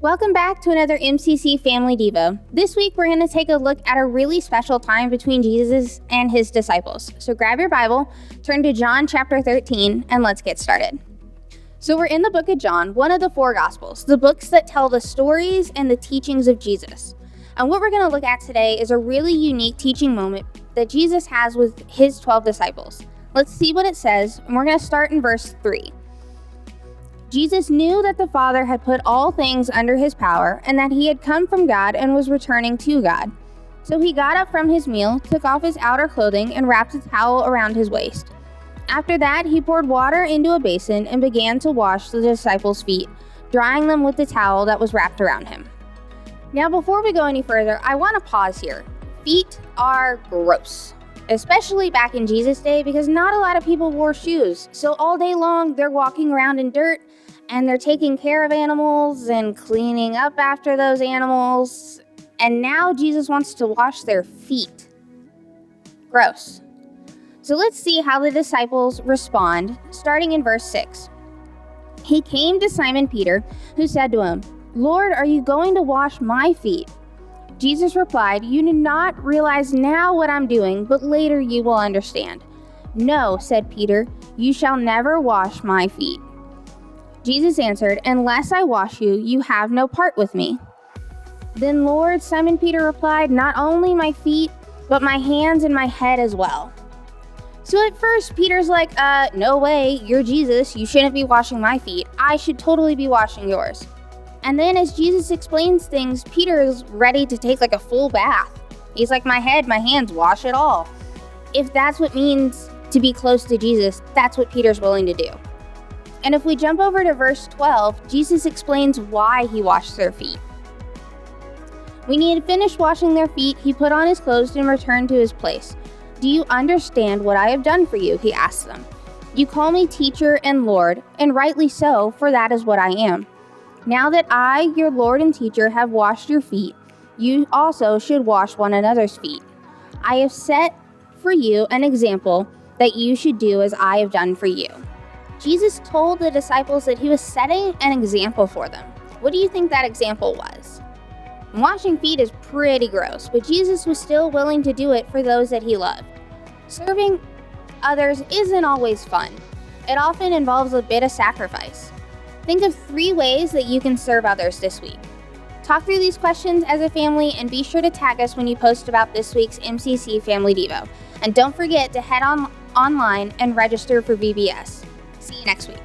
Welcome back to another MCC Family Devo. This week we're going to take a look at a really special time between Jesus and his disciples. So grab your Bible, turn to John chapter 13, and let's get started. So we're in the book of John, one of the four Gospels, the books that tell the stories and the teachings of Jesus. And what we're going to look at today is a really unique teaching moment that Jesus has with his 12 disciples. Let's see what it says, and we're going to start in verse 3. Jesus knew that the Father had put all things under his power and that he had come from God and was returning to God. So he got up from his meal, took off his outer clothing, and wrapped a towel around his waist. After that, he poured water into a basin and began to wash the disciples' feet, drying them with the towel that was wrapped around him. Now, before we go any further, I want to pause here. Feet are gross, especially back in Jesus' day, because not a lot of people wore shoes. So all day long, they're walking around in dirt, and they're taking care of animals and cleaning up after those animals. And now Jesus wants to wash their feet. Gross. So let's see how the disciples respond, starting in verse 6. He came to Simon Peter, who said to him, "Lord, are you going to wash my feet?" Jesus replied, "You do not realize now what I'm doing, but later you will understand." "No," said Peter, "you shall never wash my feet." Jesus answered, "Unless I wash you, you have no part with me." "Then Lord," Simon Peter replied, "not only my feet, but my hands and my head as well." So at first, Peter's like, no way, you're Jesus, you shouldn't be washing my feet. I should totally be washing yours. And then as Jesus explains things, Peter is ready to take like a full bath. He's like, my head, my hands, wash it all. If that's what it means to be close to Jesus, that's what Peter's willing to do. And if we jump over to verse 12, Jesus explains why he washed their feet. When he had finished washing their feet, he put on his clothes and returned to his place. "Do you understand what I have done for you?" he asked them. "You call me teacher and Lord, and rightly so, for that is what I am. Now that I, your Lord and teacher, have washed your feet, you also should wash one another's feet. I have set for you an example that you should do as I have done for you." Jesus told the disciples that he was setting an example for them. What do you think that example was? Washing feet is pretty gross, but Jesus was still willing to do it for those that he loved. Serving others isn't always fun. It often involves a bit of sacrifice. Think of 3 ways that you can serve others this week. Talk through these questions as a family and be sure to tag us when you post about this week's MCC Family Devo. And don't forget to head online and register for VBS. See you next week.